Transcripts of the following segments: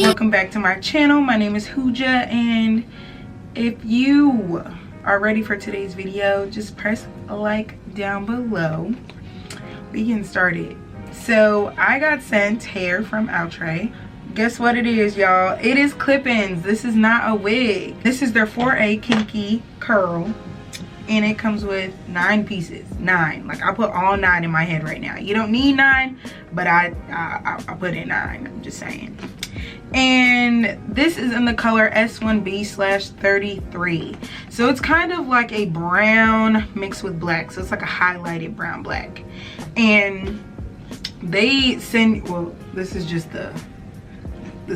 Welcome back to my channel. My name is Hooja, and if you are ready for today's video, just press a like down below. We getting started. So I got sent hair from Outre'S. Guess what it is, y'all? It is clip-ins. This is not a wig. This is their 4A Kinky curl, and it comes with 9 pieces. 9. Like, I put all 9 in my head right now. You don't need 9, but I put in 9. I'm just saying. And this is in the color S1B/33. So it's kind of like a brown mixed with black. So it's like a highlighted brown black. And they send, well, this is just the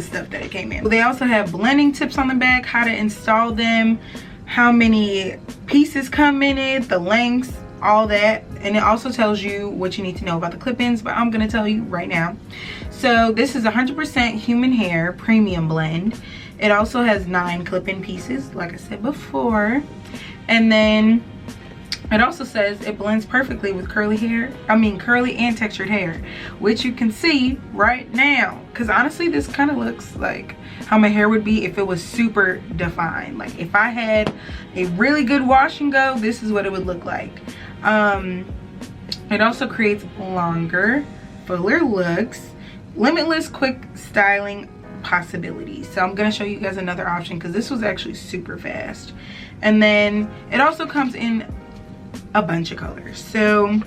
stuff that it came in. They also have blending tips on the back, how to install them, how many pieces come in it, the lengths, all that. And it also tells you what you need to know about the clip-ins, but I'm gonna tell you right now. So this is 100% human hair premium blend. It also has 9 clip-in pieces, like I said before. And then it also says it blends perfectly with curly and textured hair, which you can see right now. Because honestly, this kind of looks like how my hair would be if it was super defined. Like if I had a really good wash and go, this is what it would look like. It also creates longer, fuller looks, limitless quick styling possibilities. So I'm gonna show you guys another option because this was actually super fast. And then it also comes in a bunch of colors. So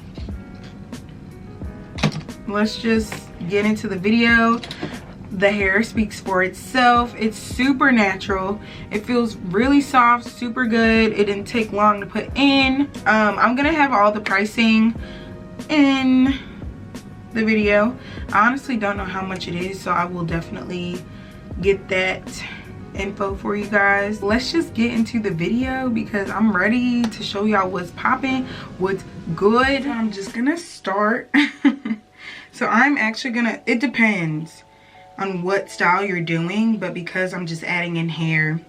let's just get into the video. The hair speaks for itself. It's super natural. It feels really soft, super good. It didn't take long to put in. I'm gonna have all the pricing in the video. I honestly don't know how much it is, so I will definitely get that info for you guys. Let's just get into the video because I'm ready to show y'all what's popping, what's good. I'm just gonna start. So I'm actually gonna, it depends on what style you're doing, but because I'm just adding in hair,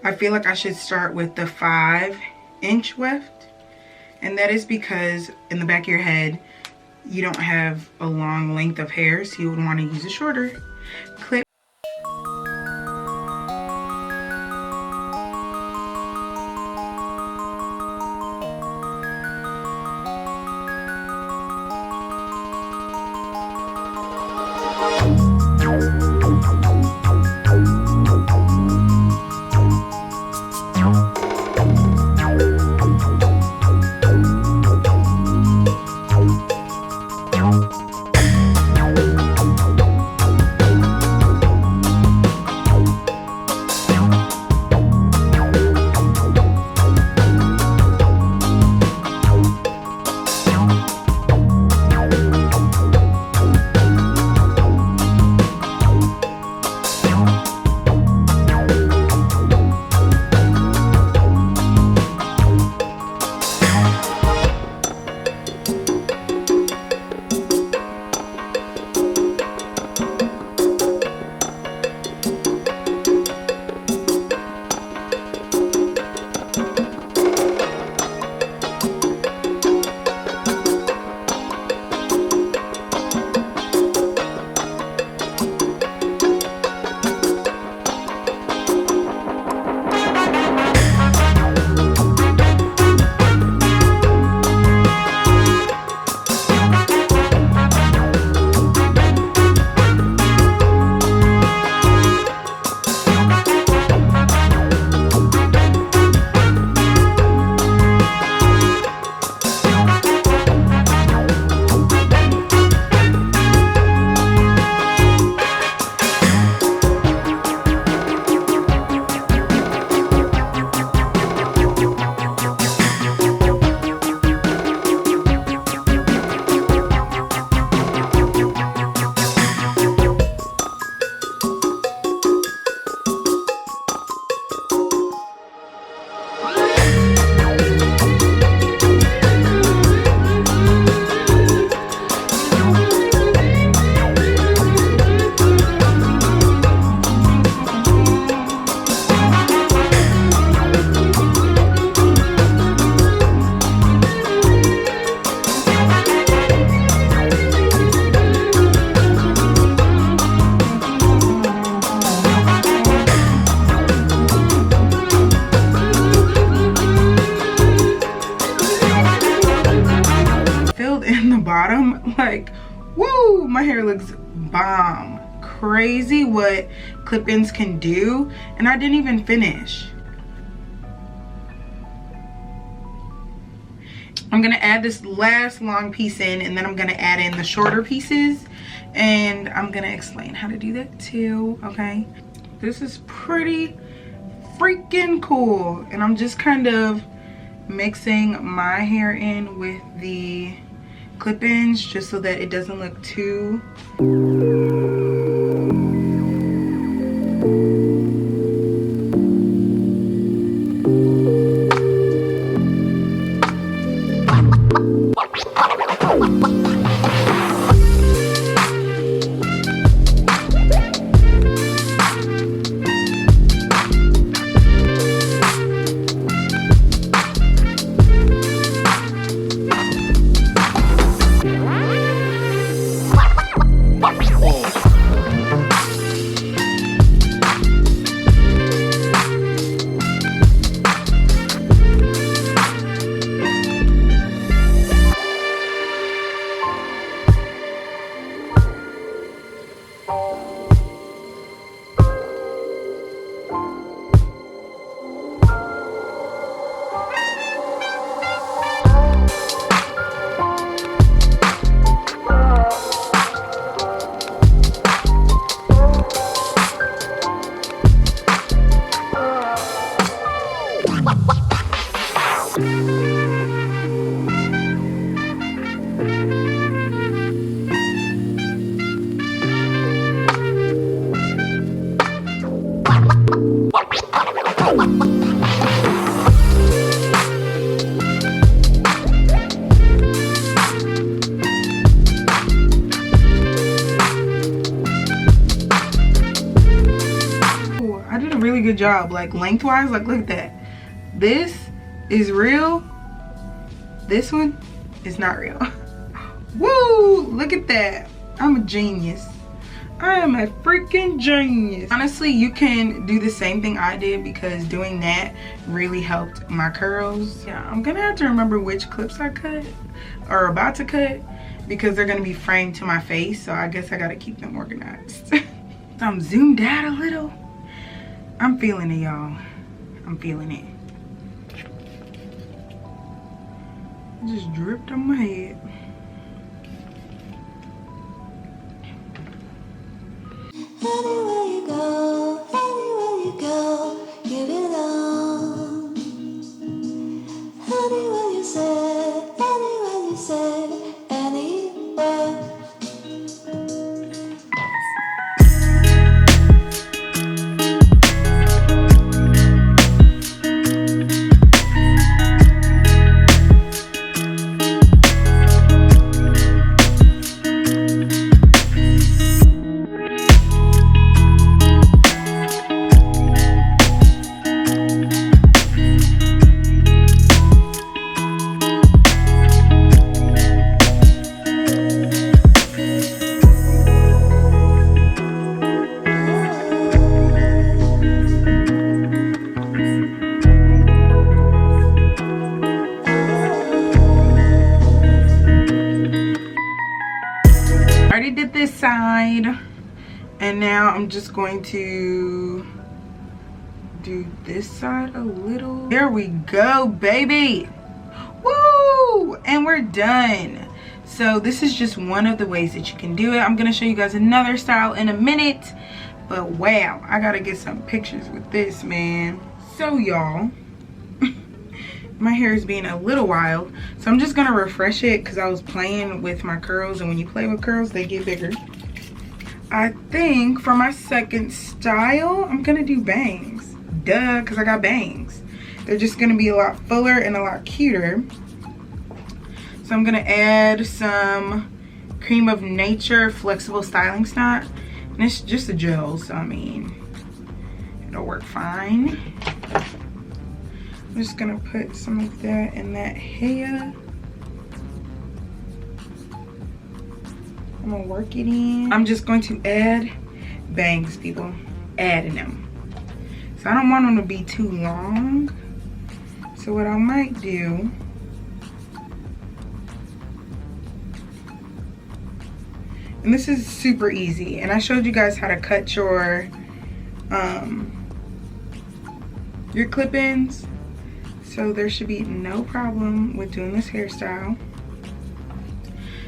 I feel like I should start with the 5-inch weft. And that is because in the back of your head, you don't have a long length of hair, so you would want to use a shorter clip. bomb. Crazy what clip-ins can do, and I didn't even finish. I'm gonna add this last long piece in, and then I'm gonna add in the shorter pieces, and I'm gonna explain how to do that too, okay? This is pretty freaking cool, and I'm just kind of mixing my hair in with the clip-ins just so that it doesn't look too good job. Like lengthwise, like look at that. This is real. This one is not real. Woo! Look at that. I'm a genius. I am a freaking genius. Honestly, you can do the same thing I did because doing that really helped my curls. Yeah, I'm gonna have to remember which clips I cut or about to cut because they're gonna be framed to my face, so I guess I gotta keep them organized. So I'm zoomed out a little. I'm feeling it, y'all. I'm feeling it. It just dripped on my head. Anywhere you go, you belong. Anywhere you say, anywhere. Did this side, and now I'm just going to do this side a little. There we go, baby. Woo! And we're done. So this is just one of the ways that you can do it. I'm gonna show you guys another style in a minute, but wow, I gotta get some pictures with this, man. So y'all, my hair is being a little wild, so I'm just gonna refresh it because I was playing with my curls, and when you play with curls they get bigger. I think for my second style I'm gonna do bangs, duh, because I got bangs. They're just gonna be a lot fuller and a lot cuter. So I'm gonna add some Cream of Nature flexible styling knot, and it's just a gel, so I mean it'll work fine. I'm just gonna put some of that in that hair. I'm gonna work it in. I'm just going to add bangs, people. Adding them. So I don't want them to be too long. So what I might do, And this is super easy. And I showed you guys how to cut your clip-ins. So there should be no problem with doing this hairstyle.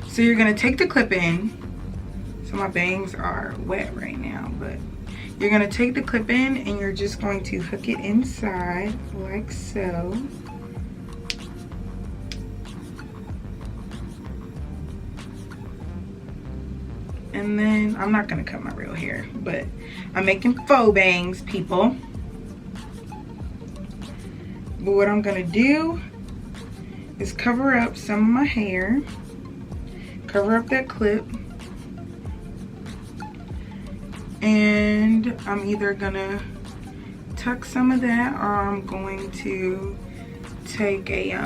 So you're gonna take the clip-in. So my bangs are wet right now, but you're gonna take the clip-in and you're just going to hook it inside like so. And then, I'm not gonna cut my real hair, but I'm making faux bangs, people. But what I'm gonna do is cover up some of my hair, cover up that clip, and I'm either gonna tuck some of that or I'm going to take a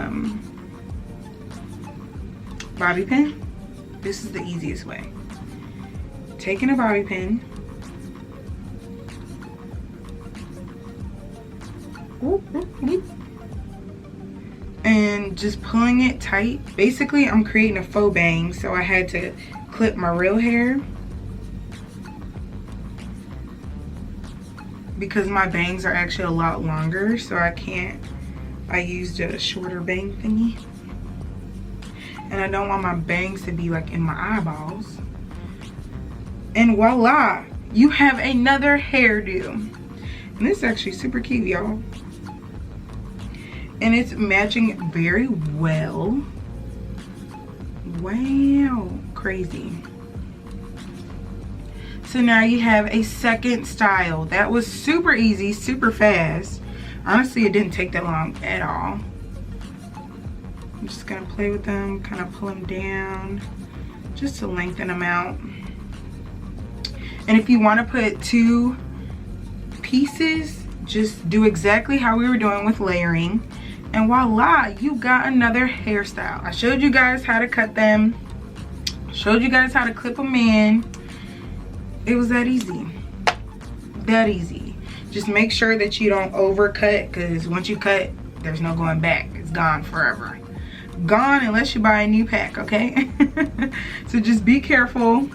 bobby pin. This is the easiest way. Taking a bobby pin, and just pulling it tight. Basically, I'm creating a faux bang, so I had to clip my real hair because my bangs are actually a lot longer, so I used a shorter bang thingy, and I don't want my bangs to be like in my eyeballs. And voila, you have another hairdo. And this is actually super cute, y'all. And it's matching very well. Wow, crazy. So now you have a second style. That was super easy, super fast. Honestly, it didn't take that long at all. I'm just gonna play with them, kind of pull them down, just to lengthen them out. And if you want to put 2 pieces, just do exactly how we were doing with layering. And voila, you got another hairstyle. I showed you guys how to cut them. Showed you guys how to clip them in. It was that easy. That easy. Just make sure that you don't overcut, because once you cut, there's no going back. It's gone forever. Gone unless you buy a new pack, okay? So just be careful.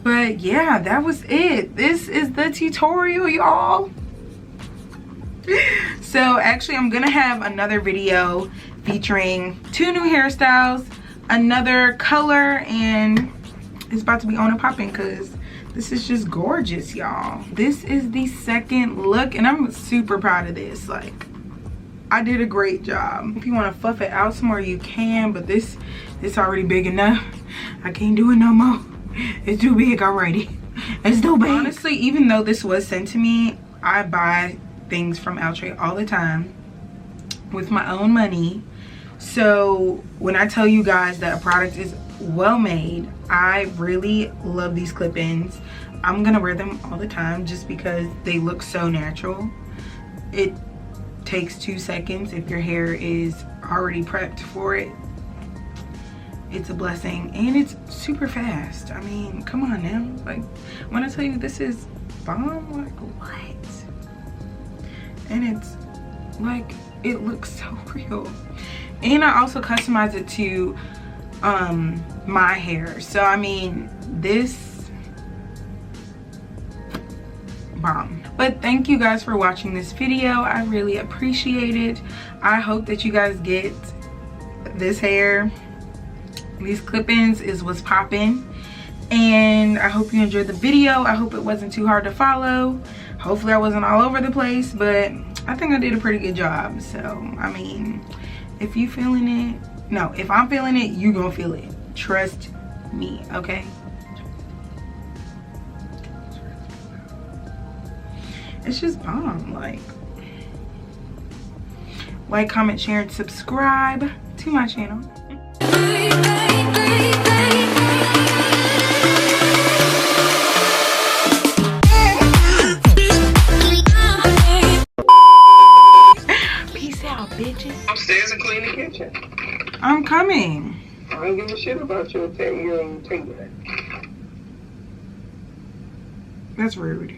But yeah, that was it. This is the tutorial, y'all. So actually, I'm gonna have another video featuring 2 new hairstyles, another color, and it's about to be on and popping because this is just gorgeous, y'all. This is the second look, and I'm super proud of this. Like, I did a great job. If you want to fluff it out some more, you can, but this is already big enough. I can't do it no more. It's too big already. It's too big. Honestly, even though this was sent to me, I buy things from Outre'S all the time with my own money. So when I tell you guys that a product is well made, I really love these clip-ins. I'm gonna wear them all the time just because they look so natural. It takes 2 seconds if your hair is already prepped for it. It's a blessing, and it's super fast. I mean, come on now. Like, when I tell you this is bomb, like, what? And it's like, it looks so real. And I also customize it to my hair. So I mean, this bomb. But thank you guys for watching this video. I really appreciate it. I hope that you guys get this hair. These clip-ins is what's popping, and I hope you enjoyed the video. I hope it wasn't too hard to follow. Hopefully I wasn't all over the place, but I think I did a pretty good job. So I mean, if you feeling it, no, if I'm feeling it, you gonna feel it. Trust me, okay? It's just bomb. Like, comment, share, and subscribe to my channel. Peace out, bitches. Upstairs and clean the kitchen. I'm coming. I don't give a shit about your take that. That's rude.